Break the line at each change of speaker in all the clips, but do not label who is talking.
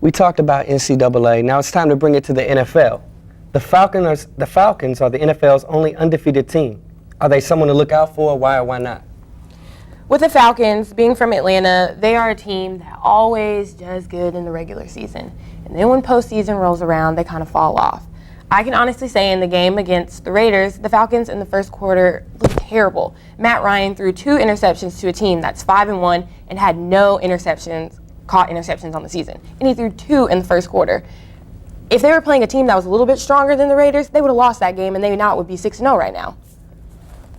We talked about NCAA. Now it's time to bring it to the NFL. The Falcons are the NFL's only undefeated team. Are they someone to look out for? Why or why not?
With the Falcons, being from Atlanta, they are a team that always does good in the regular season. And then when postseason rolls around, they kind of fall off. I can honestly say in the game against the Raiders, the Falcons in the first quarter looked terrible. Matt Ryan threw 2 interceptions to a team that's 5-1 and had no caught interceptions on the season. And he threw 2 in the first quarter. If they were playing a team that was a little bit stronger than the Raiders, they would have lost that game and they now would be 6-0 right now.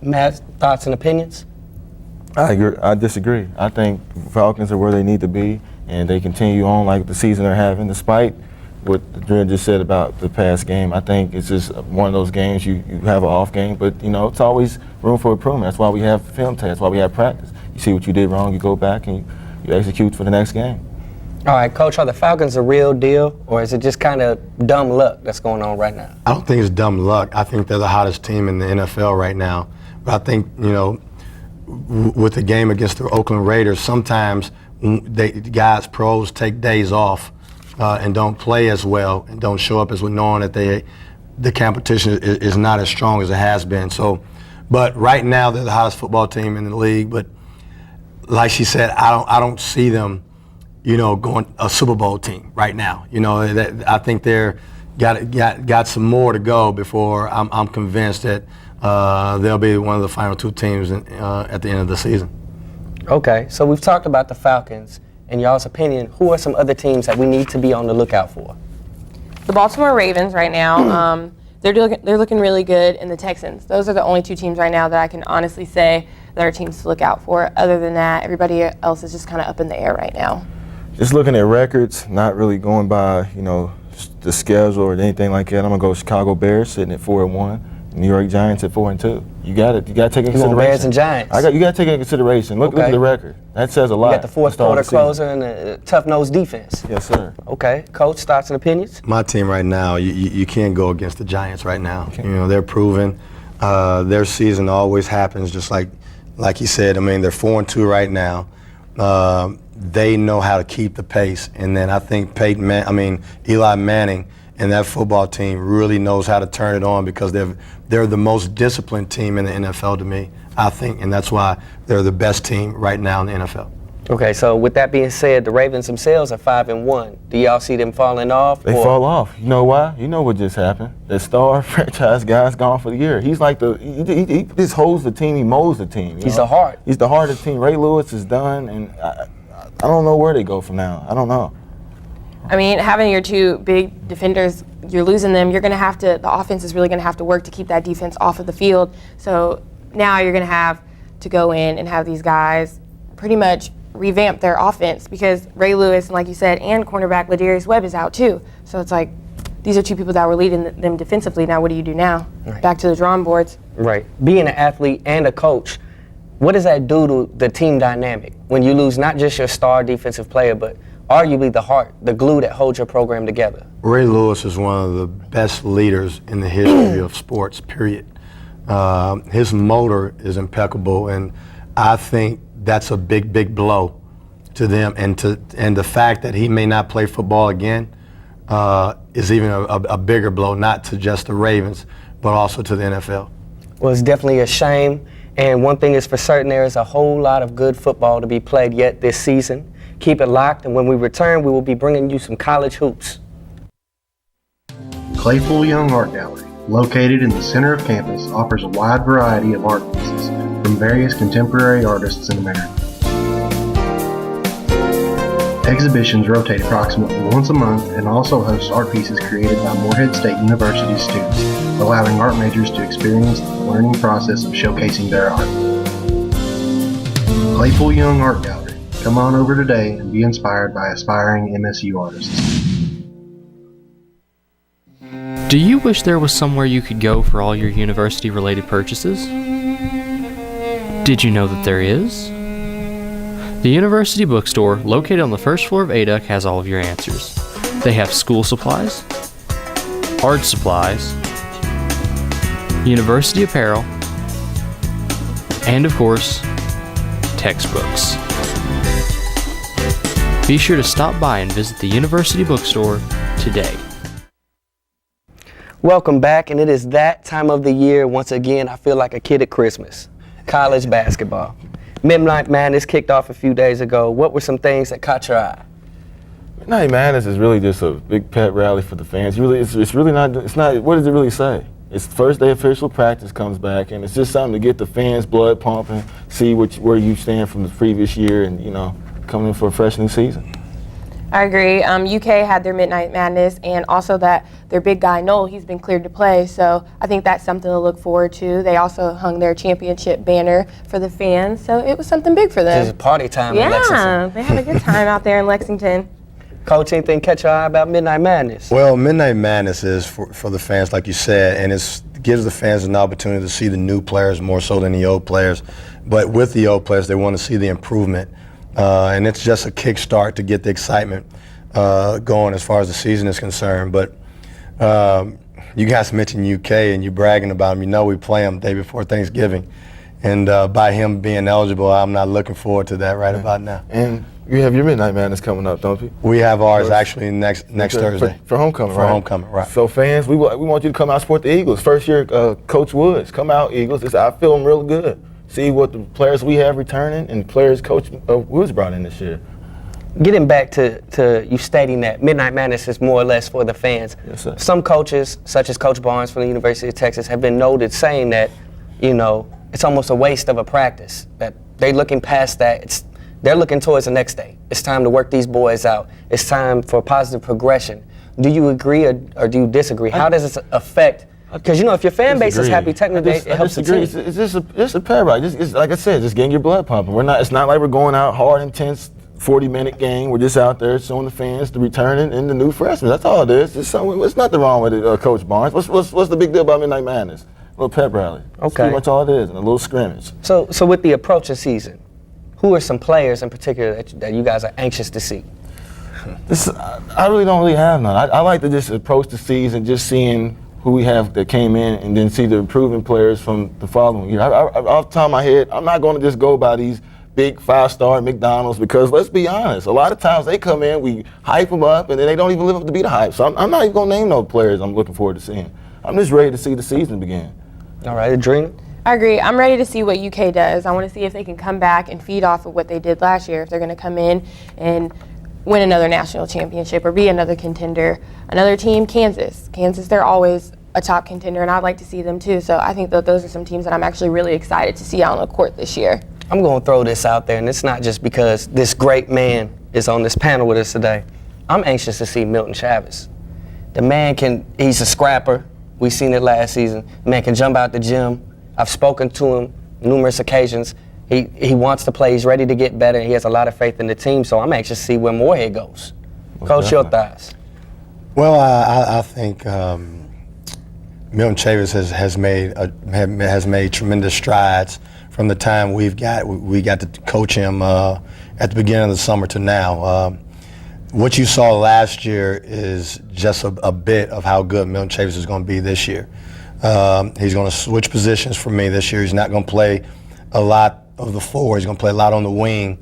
Matt, thoughts and opinions?
I agree. I disagree. I think Falcons are where they need to be, and they continue on like the season they're having, despite what Adrian just said about the past game. I think it's just one of those games you have an off game, but it's always room for improvement. That's why we have film tests. That's why we have practice. You see what you did wrong, you go back and you execute for the next game.
All right, Coach, are the Falcons a real deal, or is it just kind of dumb luck that's going on right now?
I don't think it's dumb luck. I think they're the hottest team in the NFL right now. But I think, with the game against the Oakland Raiders, sometimes pros take days off and don't play as well and don't show up as we're knowing that the competition is not as strong as it has been. So, but right now they're the hottest football team in the league. But like she said, I don't see them, going a Super Bowl team right now. I think they're got some more to go before I'm convinced that they'll be one of the final 2 teams at the end of the season.
Okay, so we've talked about the Falcons. In y'all's opinion, who are some other teams that we need to be on the lookout for?
The Baltimore Ravens right now, they're looking really good, and the Texans. Those are the only 2 teams right now that I can honestly say that are teams to look out for. Other than that, everybody else is just kind of up in the air right now.
Just looking at records, not really going by, the schedule or anything like that. I'm going to go Chicago Bears sitting at 4-1. New York Giants at 4-2. You got to take into consideration.
Bears and Giants.
You got to take into consideration. Look at the record. That says a lot.
You got the fourth quarter closer and a tough-nosed defense.
Yes, sir.
Okay, Coach, thoughts and opinions?
My team right now, you can't go against the Giants right now. Okay. They're proven. Their season always happens, just like you said. I mean, they're 4-2 right now. They know how to keep the pace, and then I think Eli Manning and that football team really knows how to turn it on because they're the most disciplined team in the NFL to me, I think, and that's why they're the best team right now in the NFL.
Okay, so with that being said, the Ravens themselves are 5-1. Do y'all see them falling off?
They fall off. You know why? You know what just happened. The star franchise guy's gone for the year. He's like he just holds the team. He molds the team.
He's the heart.
He's the heart of the team. Ray Lewis is done, and I don't know where they go from now. I don't know.
I mean, having your 2 big defenders, you're losing them. You're going to have to, the offense is really going to have to work to keep that defense off of the field. So now you're going to have to go in and have these guys pretty much revamp their offense because Ray Lewis, like you said, and cornerback Ladarius Webb is out too. So it's like, these are 2 people that were leading them defensively. Now what do you do now? Right. Back to the drawing boards.
Right. Being an athlete and a coach, what does that do to the team dynamic when you lose not just your star defensive player, but arguably the heart, the glue that holds your program together?
Ray Lewis is one of the best leaders in the history of sports, period. His motor is impeccable, and I think that's a big, big blow to them. And the fact that he may not play football again is even a bigger blow, not to just the Ravens, but also to the NFL.
Well, it's definitely a shame. And one thing is for certain, there is a whole lot of good football to be played yet this season. Keep it locked, and when we return, we will be bringing you some college hoops.
Claypool Young Art Gallery, located in the center of campus, offers a wide variety of art pieces from various contemporary artists in America. Exhibitions rotate approximately once a month and also hosts art pieces created by Morehead State University students, allowing art majors to experience the learning process of showcasing their art. Claypool Young Art Gallery. Come on over today and be inspired by aspiring MSU artists.
Do you wish there was somewhere you could go for all your university-related purchases? Did you know that there is? The University Bookstore, located on the first floor of ADUC, has all of your answers. They have school supplies, art supplies, university apparel, and of course, textbooks. Be sure to stop by and visit the University Bookstore today.
Welcome back, and it is that time of the year. Once again, I feel like a kid at Christmas. College basketball. Midnight Madness kicked off a few days ago. What were some things that caught your eye?
Midnight Madness is really just a big pep rally for the fans. It's really not. It's not. What does it really say? It's the first day official practice comes back, and it's just something to get the fans' blood pumping, see where you stand from the previous year, and coming in for a fresh new season.
I agree. UK had their Midnight Madness, and also that their big guy, Noel, he's been cleared to play. So I think that's something to look forward to. They also hung their championship banner for the fans, so it was something big for them.
It's party time in Lexington.
Yeah, they had a good time out there in Lexington.
Coach, anything catch your eye about Midnight Madness?
Well, Midnight Madness is for the fans, like you said, and it gives the fans an opportunity to see the new players more so than the old players. But with the old players, they want to see the improvement. And it's just a kickstart to get the excitement going as far as the season is concerned. But you guys mentioned UK and you bragging about them. We play them the day before Thanksgiving. And by him being eligible, I'm not looking forward to that right about now.
And you have your Midnight Madness coming up, don't you?
We have ours actually next Thursday.
For homecoming,
For
right?
homecoming, right.
So fans, we want you to come out support the Eagles. First year, Coach Woods, come out Eagles. I feel them real good. See what the players we have returning and players Coach Woods brought in this year.
Getting back to you stating that Midnight Madness is more or less for the fans.
Yes, sir.
Some coaches, such as Coach Barnes from the University of Texas, have been noted saying that, it's almost a waste of a practice, that they're looking past that. They're looking towards the next day. It's time to work these boys out. It's time for positive progression. Do you agree or do you disagree? How does this affect? Because, if your fan base is happy, technically it helps the team.
It's just a pep rally. It's like I said, just getting your blood pumping. It's not like we're going out hard, intense, 40-minute game. We're just out there showing the fans the returning and the new freshmen. That's all it is. There's nothing wrong with it, Coach Barnes. What's the big deal about Midnight Madness? A little pep rally. That's
Okay.
pretty much all it is, and a little scrimmage.
So with the approach of season, who are some players in particular that you guys are anxious to see?
I really don't have none. I like to just approach the season, just seeing who we have that came in, and then see the improving players from the following year. Off the top of my head, I'm not going to just go by these big 5-star McDonald's, because let's be honest, a lot of times they come in, we hype them up, and then they don't even live up to be the hype. So I'm not even going to name no players I'm looking forward to seeing. I'm just ready to see the season begin.
All right, Adrena?
I agree. I'm ready to see what UK does. I want to see if they can come back and feed off of what they did last year, if they're going to come in and win another national championship or be another contender. Another team, Kansas. Kansas, they're always a top contender, and I'd like to see them too. So I think that those are some teams that I'm actually really excited to see out on the court this year.
I'm going to throw this out there, and it's not just because this great man is on this panel with us today. I'm anxious to see Milton Chavez. The man he's a scrapper. We seen it last season. The man can jump out the gym. I've spoken to him numerous occasions. He wants to play. He's ready to get better. He has a lot of faith in the team, so I'm anxious to see where Moorhead goes. Coach, your thoughts?
Well, I think Milton Chavez has made tremendous strides from the time we got to coach him at the beginning of the summer to now. What you saw last year is just a bit of how good Milton Chavez is going to be this year. He's going to switch positions for me this year. He's not going to play a lot of the floor. He's going to play a lot on the wing,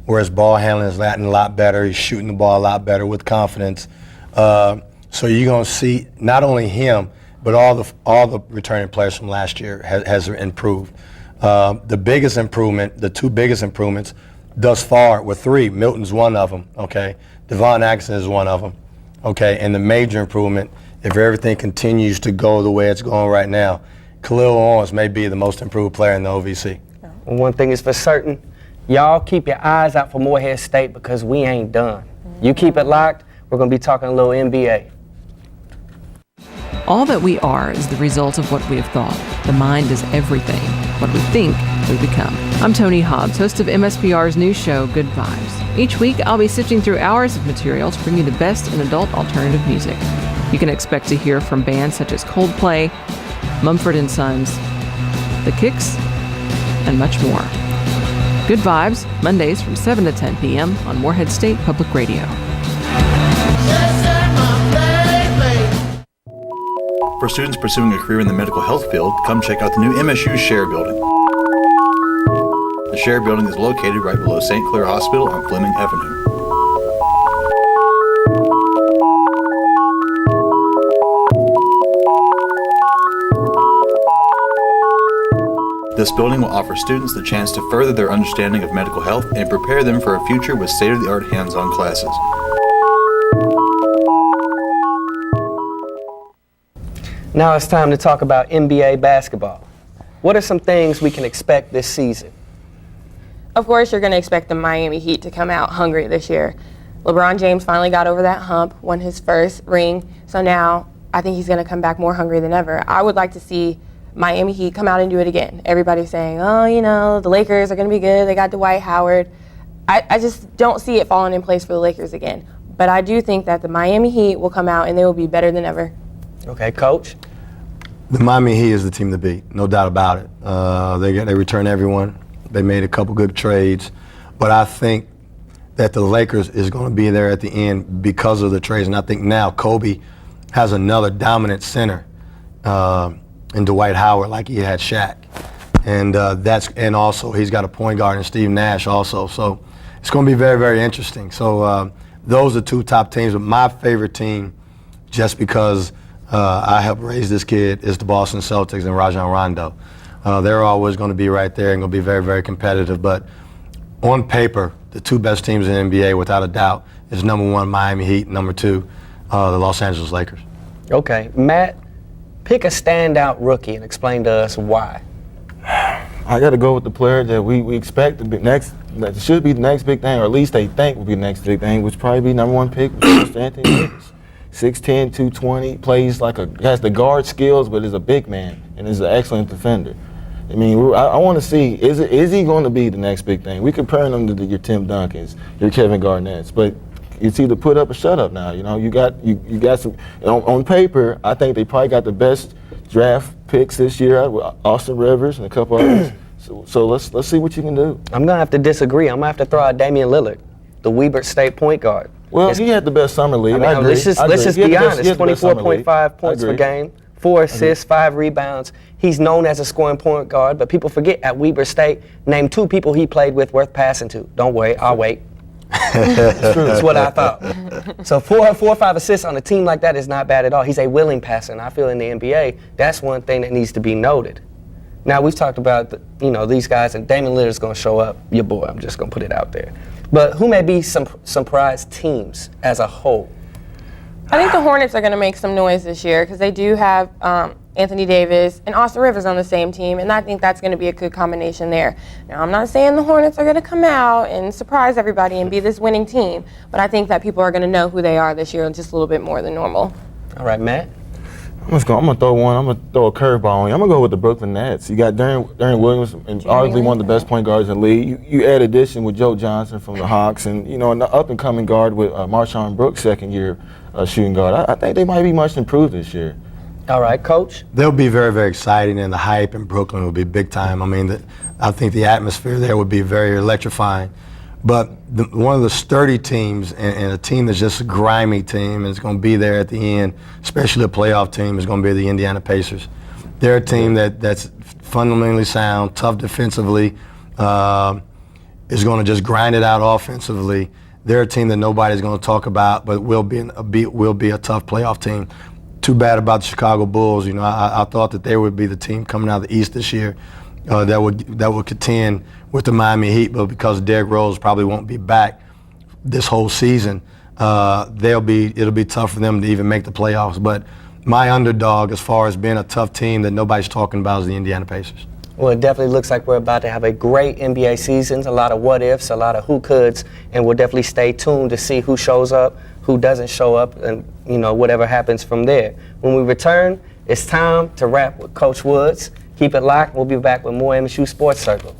where his ball handling is gotten a lot better. He's shooting the ball a lot better with confidence. So you're going to see not only him, but all the returning players from last year has improved. The biggest improvement, the two biggest improvements thus far were three. Milton's one of them, okay? Devon Atkinson is one of them, okay? And the major improvement, if everything continues to go the way it's going right now, Khalil Owens may be the most improved player in the OVC.
Well, one thing is for certain, y'all keep your eyes out for Moorhead State, because we ain't done. You keep it locked, we're going to be talking a little NBA.
All that we are is the result of what we have thought. The mind is everything. What we think, we become. I'm Tony Hobbs, host of MSPR's new show, Good Vibes. Each week, I'll be sifting through hours of material to bring you the best in adult alternative music. You can expect to hear from bands such as Coldplay, Mumford & Sons, The Kicks, and much more. Good Vibes, Mondays from 7 to 10 p.m. on Moorhead State Public Radio.
For students pursuing a career in the medical health field, come check out the new MSU Share Building. The Share Building is located right below St. Clair Hospital on Fleming Avenue. This building will offer students the chance to further their understanding of medical health and prepare them for a future with state-of-the-art hands-on classes.
Now it's time to talk about NBA basketball. What are some things we can expect this season?
Of course, you're going to expect the Miami Heat to come out hungry this year. LeBron James finally got over that hump, won his first ring, so now I think he's going to come back more hungry than ever. I would like to see Miami Heat come out and do it again. Everybody's saying, oh, the Lakers are going to be good. They got Dwight Howard. I just don't see it falling in place for the Lakers again. But I do think that the Miami Heat will come out and they will be better than ever.
Okay, Coach?
The Miami Heat is the team to beat, no doubt about it. They returned everyone. They made a couple good trades. But I think that the Lakers is going to be there at the end because of the trades. And I think now Kobe has another dominant center in Dwight Howard like he had Shaq. And also he's got a point guard in Steve Nash also. So it's going to be very, very interesting. So those are two top teams. But my favorite team, just because I helped raise this kid, is the Boston Celtics and Rajon Rondo. They're always going to be right there and going to be very, very competitive. But on paper, the two best teams in the NBA, without a doubt, is number one, Miami Heat, number two, the Los Angeles Lakers.
Okay, Matt, pick a standout rookie and explain to us why.
I got to go with the player that we expect to be next, that should be the next big thing, or at least they think will be the next big thing, which probably be number one pick, Mr. Anthony Davis. 6'10", 220, plays has the guard skills, but is a big man and is an excellent defender. I mean, I want to see, is he going to be the next big thing? We comparing him to your Tim Duncans, your Kevin Garnett's, but it's either put up or shut up now. You got some, on paper, I think they probably got the best draft picks this year with Austin Rivers and a couple others. So let's see what you can do.
I'm going to have to disagree. I'm going to have to throw out Damian Lillard, the Weber State point guard.
Well, he had the best summer league. I agree.
Let's just be honest. 24.5 points per game, 4 assists, 5 rebounds. He's known as a scoring point guard, but people forget at Weber State, name 2 people he played with worth passing to. Don't worry, I'll wait. That's what I thought. So 4 or 5 assists on a team like that is not bad at all. He's a willing passer, and I feel in the NBA, that's one thing that needs to be noted. Now, we've talked about these guys, and Damian Lillard's going to show up. Your boy, I'm just going to put it out there. But who may be some surprise teams as a whole?
I think the Hornets are going to make some noise this year because they do have Anthony Davis and Austin Rivers on the same team, and I think that's going to be a good combination there. Now, I'm not saying the Hornets are going to come out and surprise everybody and be this winning team, but I think that people are going to know who they are this year just a little bit more than normal.
All right, Matt?
I'm gonna throw a curveball on you. I'm gonna go with the Brooklyn Nets. You got Darren Williams, and arguably one of the best point guards in the league. You add addition with Joe Johnson from the Hawks, and an up and coming guard with Marshawn Brooks, second year shooting guard. I think they might be much improved this year.
All right, Coach.
They'll be very, very exciting, and the hype in Brooklyn will be big time. I mean, I think the atmosphere there would be very electrifying. But one of the sturdy teams and a team that's just a grimy team and is going to be there at the end, especially a playoff team, is going to be the Indiana Pacers. They're a team that's fundamentally sound, tough defensively, is going to just grind it out offensively. They're a team that nobody's going to talk about, but will be a tough playoff team. Too bad about the Chicago Bulls. I thought that they would be the team coming out of the East this year that would contend with the Miami Heat, but because Derrick Rose probably won't be back this whole season, it'll be tough for them to even make the playoffs. But my underdog, as far as being a tough team that nobody's talking about, is the Indiana Pacers.
Well, it definitely looks like we're about to have a great NBA season, a lot of what-ifs, a lot of who-coulds, and we'll definitely stay tuned to see who shows up, who doesn't show up, and whatever happens from there. When we return, it's time to wrap with Coach Woods. Keep it locked. We'll be back with more MSU Sports Circle.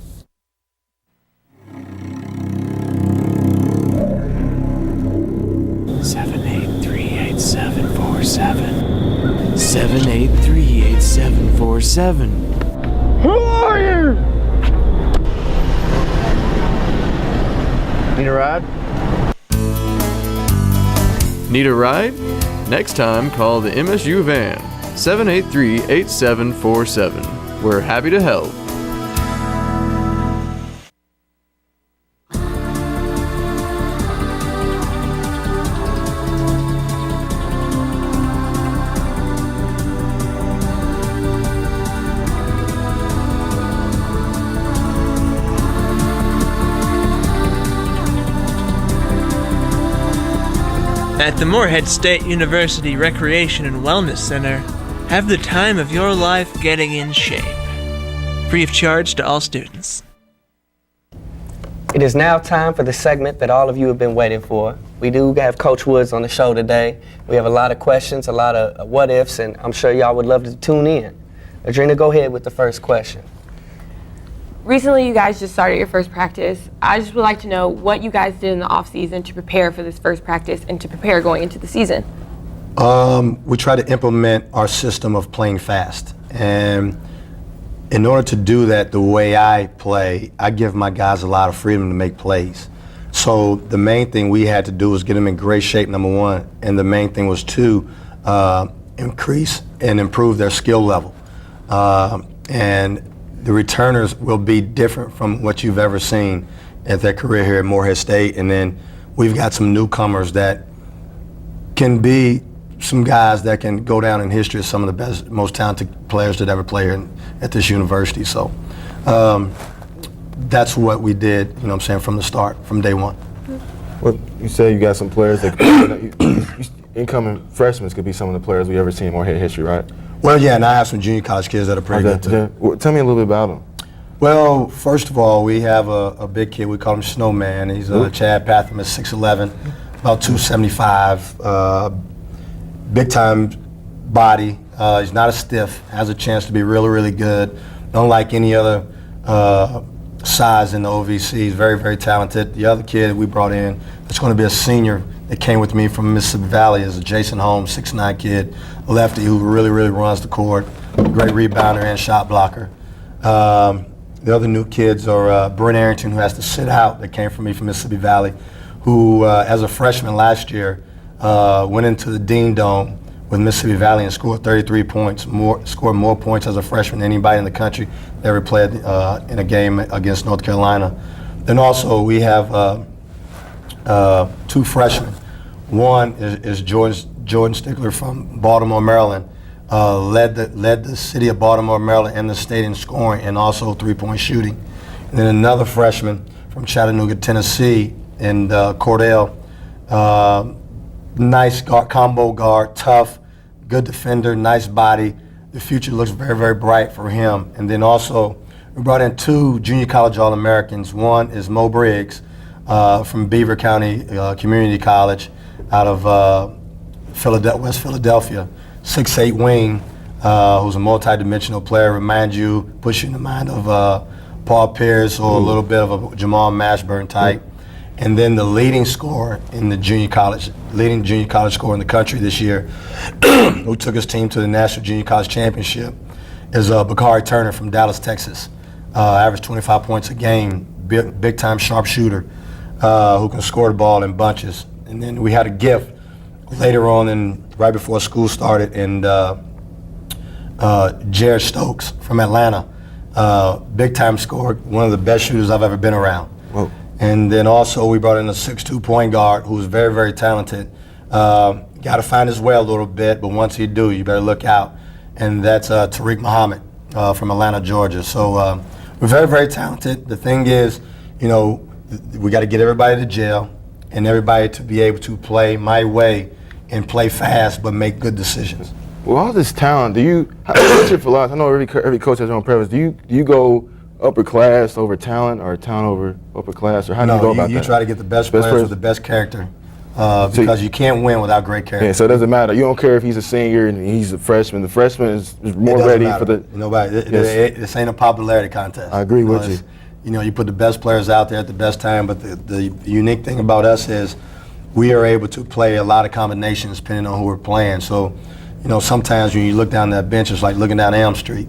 Seven eight three eight seven four seven.
Who are you?
Need a ride? Need a ride? Next time, call the MSU van, 783-8747. We're happy to help.
At the Morehead State University Recreation and Wellness Center, have the time of your life getting in shape. Free of charge to all students.
It is now time for the segment that all of you have been waiting for. We do have Coach Woods on the show today. We have a lot of questions, a lot of what ifs, and I'm sure y'all would love to tune in. Adrena, go ahead with the first question.
Recently, you guys just started your first practice. I just would like to know what you guys did in the off season to prepare for this first practice and to prepare going into the season.
We try to implement our system of playing fast. And in order to do that the way I play, I give my guys a lot of freedom to make plays. So the main thing we had to do was get them in great shape, number one. And the main thing was to increase and improve their skill level. And the returners will be different from what you've ever seen at their career here at Morehead State. And then we've got some newcomers that can be some guys that can go down in history as some of the best, most talented players that ever play here at this university. So that's what we did, you know what I'm saying, from the start, from day one.
Well, you say you got some players that incoming freshmen could be some of the players we ever seen in Morehead history, right?
Well, yeah, and I have some junior college kids that are pretty good too.
Well, tell me a little bit about them.
Well, first of all, we have a big kid. We call him Snowman. He's Chad Patham is 6'11", about 275, big time body. He's not a stiff. Has a chance to be really, really good. Don't like any other size in the OVC. He's very, very talented. The other kid we brought in, that's going to be a senior that came with me from Mississippi Valley, is a Jason Holmes, 6'9" kid, lefty who really, really runs the court. Great rebounder and shot blocker. The other new kids are Brent Arrington, who has to sit out, that came from me from Mississippi Valley, who as a freshman last year went into the Dean Dome with Mississippi Valley and scored 33 points, scored more points as a freshman than anybody in the country that ever played in a game against North Carolina. Then also we have two freshmen. One is Jordan Stickler from Baltimore, Maryland. Led the city of Baltimore, Maryland, and the state in scoring and also three-point shooting. And then another freshman from Chattanooga, Tennessee, and Cordell. Nice guard, combo guard, tough, good defender, nice body. The future looks very, very bright for him. And then also, we brought in two junior college All-Americans. One is Mo Briggs from Beaver County Community College out of West Philadelphia. 6'8" wing, who's a multi-dimensional player. Remind you, push you in the mind of Paul Pierce or a little bit of a Jamal Mashburn type. And then the leading scorer in the leading junior college scorer in the country this year, who took his team to the National Junior College Championship, is Bakari Turner from Dallas, Texas. Averaged 25 points a game, big time sharp shooter, who can score the ball in bunches. And then we had a gift later on, right before school started, and Jared Stokes from Atlanta, big time scorer, one of the best shooters I've ever been around.
Whoa.
And then also we brought in a 6'2" point guard who's very, very talented. Got to find his way a little bit, but once you do, you better look out. And that's Tariq Muhammad from Atlanta, Georgia. So we're very, very talented. The thing is, you know, we got to get everybody to jail and everybody to be able to play my way and play fast but make good decisions.
Well, all this talent, what's your philosophy? I know every coach has their own preference. Do you go upper class over talent or talent over upper class, or how do you go about that?
You try to get the best players with the best character because you can't win without great character.
Yeah, so it doesn't matter. You don't care if he's a senior and he's a freshman. The freshman is more ready for the.
This ain't a popularity contest.
I agree with you.
You know, you put the best players out there at the best time, but the unique thing about us is we are able to play a lot of combinations depending on who we're playing. So, you know, sometimes when you look down that bench, it's like looking down Elm Street.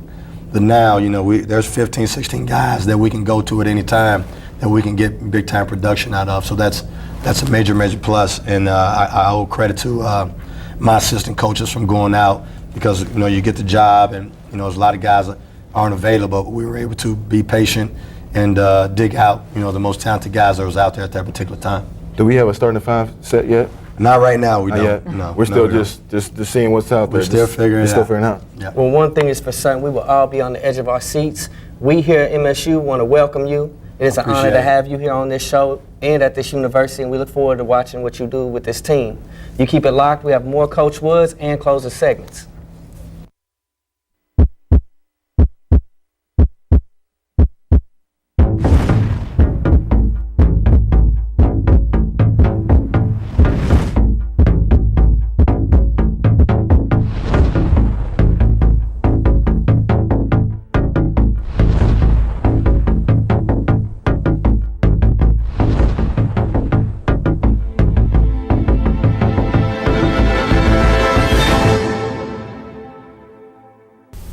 But now, you know, there's 15, 16 guys that we can go to at any time that we can get big time production out of. So that's a major, major plus. And I owe credit to my assistant coaches from going out because, you know, you get the job and, you know, there's a lot of guys that aren't available, but we were able to be patient and dig out, you know, the most talented guys that was out there at that particular time.
Do we have a starting five set yet?
Not right now, we
Not
don't.
yet?
No,
we're still just seeing what's out there.
We're still figuring it out.
Yeah.
Well, one thing is for certain, we will all be on the edge of our seats. We here at MSU want to welcome you It is an honor to have you here on this show and at this university, and we look forward to watching what you do with this team. You keep it locked. We have more Coach Woods and closing segments.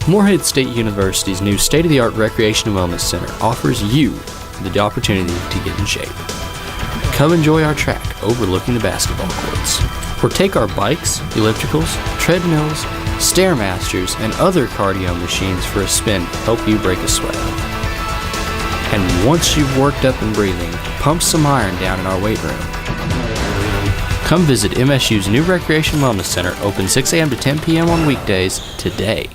Morehead State University's new state-of-the-art Recreation and Wellness Center offers you the opportunity to get in shape. Come enjoy our track overlooking the basketball courts, or take our bikes, ellipticals, treadmills, Stairmasters, and other cardio machines for a spin to help you break a sweat. And once you've worked up and breathing, pump some iron down in our weight room. Come visit MSU's new Recreation Wellness Center, open 6 a.m. to 10 p.m. on weekdays today.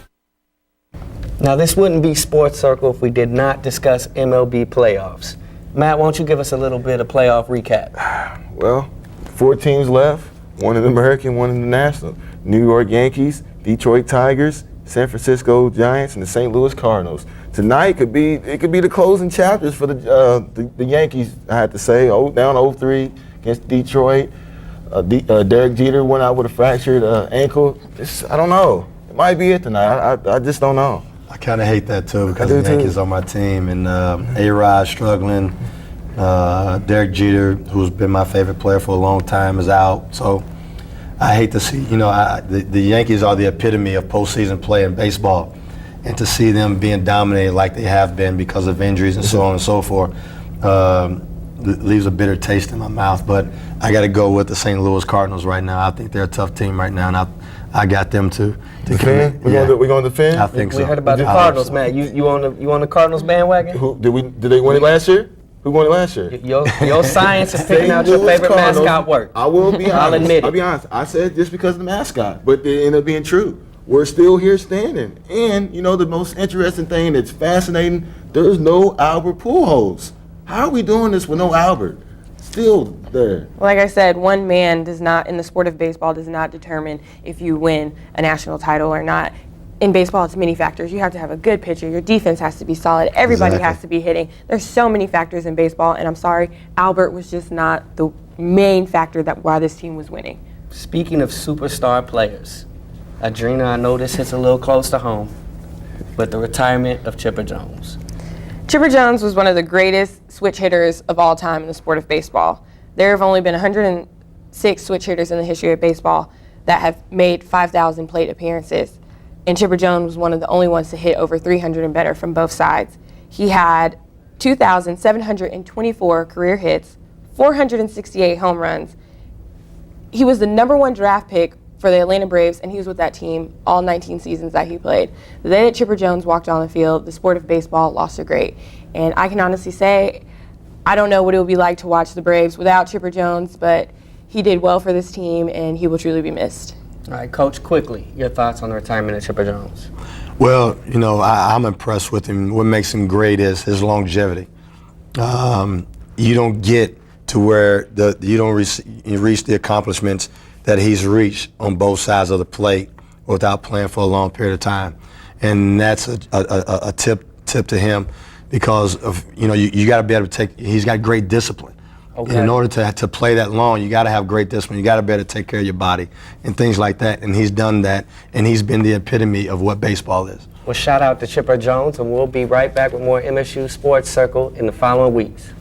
Now, this wouldn't be Sports Circle if we did not discuss MLB playoffs. Matt, won't you give us a little bit of playoff recap?
Well, 4 teams left, one in the American, one in the National. New York Yankees, Detroit Tigers, San Francisco Giants, and the St. Louis Cardinals. Tonight could be the closing chapters for the Yankees, I have to say. Down 0-3 against Detroit. Derek Jeter went out with a fractured ankle. I don't know. It might be it tonight. I just don't know.
I kind of hate that too because the Yankees on my team and A-Rod struggling. Derek Jeter, who's been my favorite player for a long time, is out. So I hate to see, the Yankees are the epitome of postseason play in baseball. And to see them being dominated like they have been because of injuries and so on and so forth leaves a bitter taste in my mouth. But I got to go with the St. Louis Cardinals right now. I think they're a tough team right now, and I got them to
defend. We're going to defend.
I think so.
We heard about the Cardinals, Matt. You on the Cardinals bandwagon?
Did they win it last year? Who won it last year?
Your science is picking out your favorite mascot work.
I will be honest.
I'll admit it.
I'll be honest. I said just because of the mascot, but it ended up being true. We're still here standing. And, the most interesting thing that's fascinating, there's no Albert Pujols. How are we doing this with no Albert? Still there.
Like I said, one man does not, in the sport of baseball, does not determine if you win a national title or not. In baseball, it's many factors. You have to have a good pitcher. Your defense has to be solid. Everybody has to be hitting. There's so many factors in baseball, and I'm sorry, Albert was just not the main factor why this team was winning.
Speaking of superstar players, Adrena, I know this hits a little close to home, but the retirement of Chipper Jones.
Chipper Jones was one of the greatest switch hitters of all time in the sport of baseball. There have only been 106 switch hitters in the history of baseball that have made 5,000 plate appearances. And Chipper Jones was one of the only ones to hit over 300 and better from both sides. He had 2,724 career hits, 468 home runs. He was the #1 draft pick for the Atlanta Braves, and he was with that team all 19 seasons that he played. The day that Chipper Jones walked on the field, the sport of baseball lost a great. And I can honestly say, I don't know what it would be like to watch the Braves without Chipper Jones, but he did well for this team, and he will truly be missed.
All right, Coach, quickly, your thoughts on the retirement of Chipper Jones?
Well, I'm impressed with him. What makes him great is his longevity. You don't get to where you don't reach the accomplishments that he's reached on both sides of the plate without playing for a long period of time. And that's a tip to him because of, you got to be able to he's got great discipline. Okay. In order to play that long, you got to have great discipline. You got to be able to take care of your body and things like that. And he's done that, and he's been the epitome of what baseball is.
Well, shout out to Chipper Jones, and we'll be right back with more MSU Sports Circle in the following weeks.